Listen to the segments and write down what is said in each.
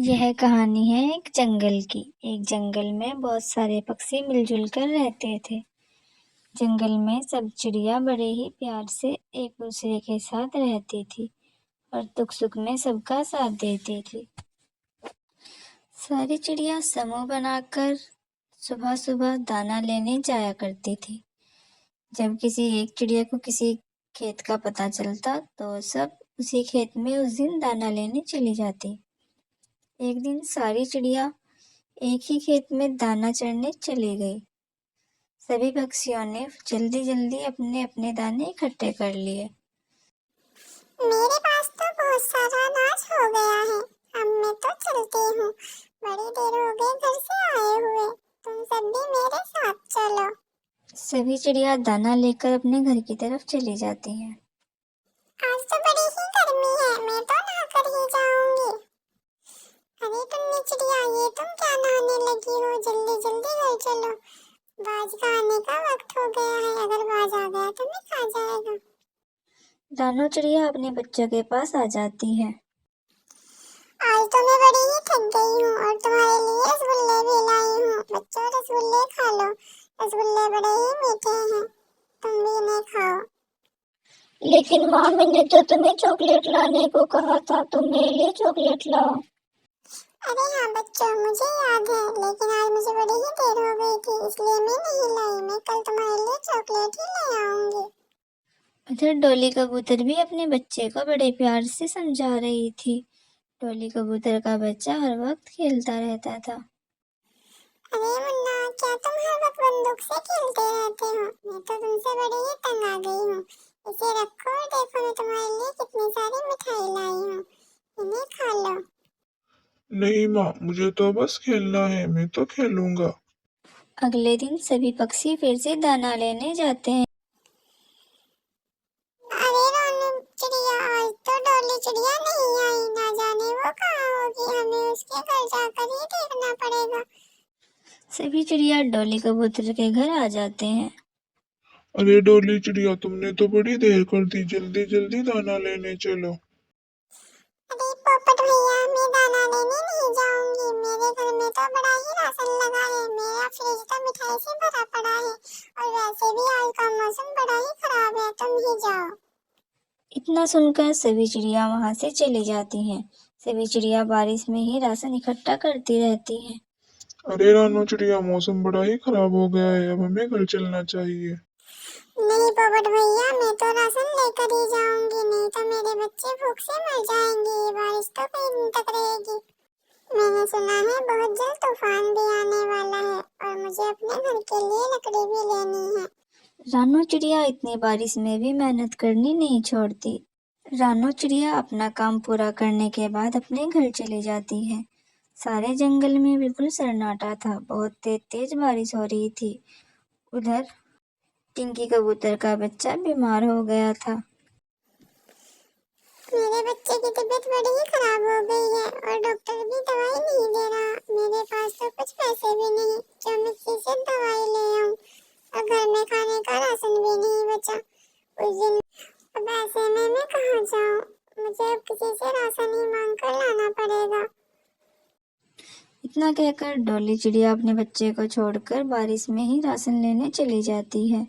यह कहानी है एक जंगल की। एक जंगल में बहुत सारे पक्षी मिलजुल कर रहते थे। जंगल में सब चिड़िया बड़े ही प्यार से एक दूसरे के साथ रहती थी और दुख सुख में सबका साथ देती थी। सारी चिड़िया समूह बनाकर सुबह सुबह दाना लेने जाया करती थी। जब किसी एक चिड़िया को किसी खेत का पता चलता तो सब उसी खेत में उस दिन दाना लेने चली जाती। एक दिन सारी चिड़िया एक ही खेत में दाना चढ़ने चली गई। सभी पक्षियों ने जल्दी जल्दी अपने अपने दाने इकट्ठे कर लिए। मेरे पास तो बहुत सारा अनाज हो गया है। अब मैं तो चलती हूँ। बड़ी देर हो गई घर से आए हुए। तुम सब भी मेरे साथ चलो। सभी चिड़िया दाना लेकर अपने घर की तरफ चली जाती हैं। आज तो बड़ी ही गर्मी है, मैं तो नहाकर ही जाऊंगी। अरे टुन्नी चिड़िया, ये तुम क्या नहाने लगी हो? जल्दी जल्दी घर चलो। बाज का आने का वक्त हो गया है। अगर बाज आ गया तो मैं खा जाएगा। दोनों चिड़िया अपने बच्चों के पास आ जाती है। आज तो मैं बड़ी ही थक गई हूँ और तुम्हारे लिए रसगुल्ले भी लाई हूँ। बच्चों, रसगुल्ले खा लो। रसगुल्ले बड़े ही मीठे हैं, तुम भी इन्हें खाओ। लेकिन माँ, मैंने तो तुम्हें चॉकलेट लाने को कहा था, तुम मेरे लिए चॉकलेट लाओ। अरे हाँ बच्चों, मुझे याद है, लेकिन आज मुझे बड़ी ही देर हो गई थी, इसलिए मैं नहीं लाई। मैं कल तुम्हारे लिए चॉकलेट ही ले आऊंगी। उधर डोली कबूतर भी अपने बच्चे को बड़े प्यार से समझा रही थी। डोली कबूतर का बच्चा हर वक्त खेलता रहता था। अरे मुन्ना, क्या तुम हर वक्त बंदूक से खेलते रहते हो? मैं तो तुमसे बड़ी ही तंग आ गई हूँ। इसे रखो और देखो, मैं तुम्हारे लिए कितनी सारी मिठाई लाई हूँ। इन्हें खा लो। नहीं माँ, मुझे तो बस खेलना है, मैं तो खेलूंगा। अगले दिन सभी पक्षी फिर से दाना लेने जाते हैं। अरे रोनू चिड़िया, आज तो डोली चिड़िया नहीं आई। ना जाने वो कहाँ होगी। हमें उसके घर जाकर ही देखना पड़ेगा। सभी चिड़िया डोली कबूतर के घर आ जाते हैं। अरे डोली चिड़िया, तुमने तो बड़ी देर कर दी, जल्दी जल्दी दाना लेने चलो। अरे पोपट भैया, मैं दाना लेने नहीं जाऊंगी। मेरे घर में तो बड़ा ही राशन लगा है। मेरा फ्रिज तो मिठाई से भरा पड़ा है और वैसे भी आज का मौसम बड़ा ही खराब है। तुम ही जाओ। इतना सुनकर सभी चिड़िया वहां से चली जाती हैं। सभी चिड़िया बारिश में ही राशन इकट्ठा करती रहती हैं। अरे रानू चिड़िया, मौसम बड़ा ही खराब हो गया है, अब हमें घर चलना चाहिए। नहीं पोपट भैया, मैं तो राशन लेकर ही जाऊंगी, नहीं तो मेरे बच्चे भूख से मर जाएंगे। ये बारिश तो कई दिन तक रहेगी। मैंने सुना है बहुत जल्द तूफान भी आने वाला है और मुझे अपने घर के लिए लकड़ी भी लेनी है। रानू चिड़िया इतनी बारिश में भी मेहनत करनी नहीं छोड़ती। रानू चिड़िया अपना काम पूरा करने के बाद अपने घर चली जाती है। सारे जंगल में बिल्कुल सन्नाटा था। बहुत तेज तेज बारिश हो रही थी। उधर टिंकी कबूतर का बच्चा बीमार हो गया था। मेरे बच्चे की तबीयत बड़ी ही खराब हो गई है और डॉक्टर भी दवाई नहीं दे रहा। मेरे पास तो कुछ पैसे भी नहीं जो मैं किसी से दवाई ले आऊं और घर में खाने का राशन भी नहीं बचा उस दिन। अब ऐसे में मैं कहाँ जाऊं? मुझे अब किसी से राशन ही मांग कर लाना पड़ेगा। इतना कहकर डोली चिड़िया अपने बच्चे को छोड़कर बारिश में ही राशन लेने चली जाती है।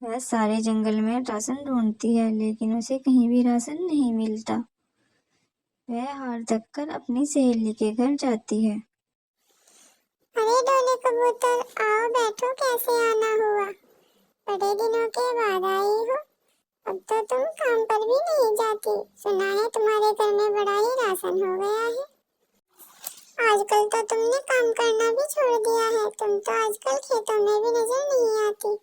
वह सारे जंगल में राशन ढूंढती है, लेकिन उसे कहीं भी राशन नहीं मिलता। वह हार थक कर अपनी सहेली के घर जाती है। अरे डोली कबूतर, आओ बैठो। कैसे आना हुआ? बड़े दिनों के बाद आई हो। अब तो तुम काम पर भी नहीं जाती। सुना है तुम्हारे घर में बड़ा ही राशन हो गया है। आजकल तो तुमने काम करना भी छोड़ दिया है। तुम तो आजकल खेतों में भी नजर नहीं आती।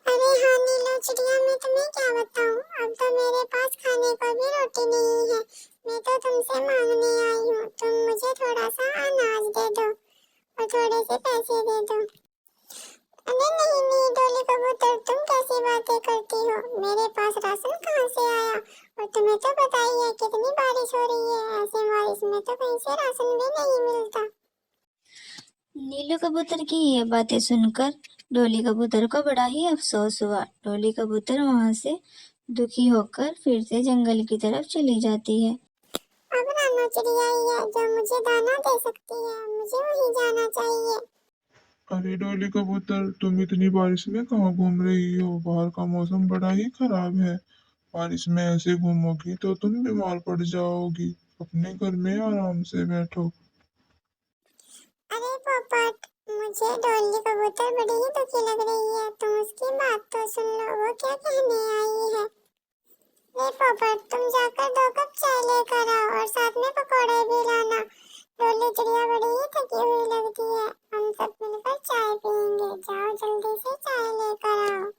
अरे हाँ नीलो चिड़िया, मैं तुम्हें क्या बताऊँ, अब तो मेरे पास खाने को भी रोटी नहीं है। मैं तो तुमसे मांगने आई हूँ। तुम मुझे थोड़ा सा अनाज दे दो और थोड़े से पैसे दे दो। अरे नहीं नहीं डोली कबूतर, तुम कैसी बातें करती हो? मेरे पास राशन कहाँ से आया? और तुम्हें तो पता ही है कितनी बारिश हो रही है। ऐसे बारिश में तो कहीं से राशन भी नहीं मिलता। नीलू कबूतर की ये बातें सुनकर डोली कबूतर को बड़ा ही अफसोस हुआ। डोली कबूतर वहां से दुखी होकर फिर से जंगल की तरफ चली जाती है। अब रानो चिड़िया ही है जो मुझे दाना दे सकती है, मुझे वहीं जाना चाहिए। अरे डोली कबूतर, तुम इतनी बारिश में कहाँ घूम रही हो? बाहर का मौसम बड़ा ही खराब है। बारिश में ऐसे घूमोगी तो तुम बीमार पड़ जाओगी। अपने घर में आराम से बैठो। अरे पोपट, मुझे डोली कबूतर बड़ी ही दुखी लग रही है, तुम उसकी बात तो सुन लो, वो क्या कहने आई है। रे पोपट, तुम जाकर 2 कप चाय लेकर आओ और साथ में पकौड़े भी लाना। डोली चिड़िया बड़ी ही थकी हुई लगती है, हम सब मिलकर चाय पियेंगे। जाओ जल्दी से चाय लेकर आओ।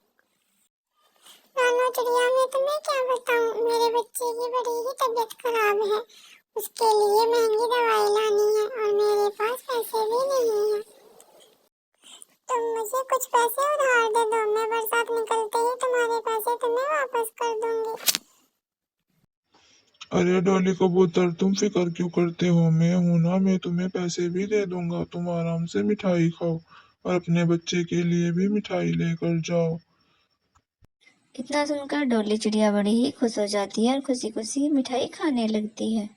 रानो चिड़िया, मैं तुम्हें क्या बताऊं, मेरे बच्चे की बड़ी ही तबीयत खराब है, उसके लिए महंगी दवाई लानी है और मेरे पास पैसे भी नहीं है। तुम मुझे कुछ पैसे उधार दे दो, मैं बरसात निकलते ही तुम्हारे पैसे तुम्हें वापस कर दूंगी। अरे डोली कबूतर, तुम फिक्र क्यों करते हो? मैं हूं ना, मैं तुम्हें पैसे भी दे दूंगा। तुम आराम से मिठाई खाओ और अपने बच्चे के लिए भी मिठाई लेकर जाओ। इतना सुनकर डोली चिड़िया बड़ी ही खुश हो जाती है और खुशी खुशी मिठाई खाने लगती है।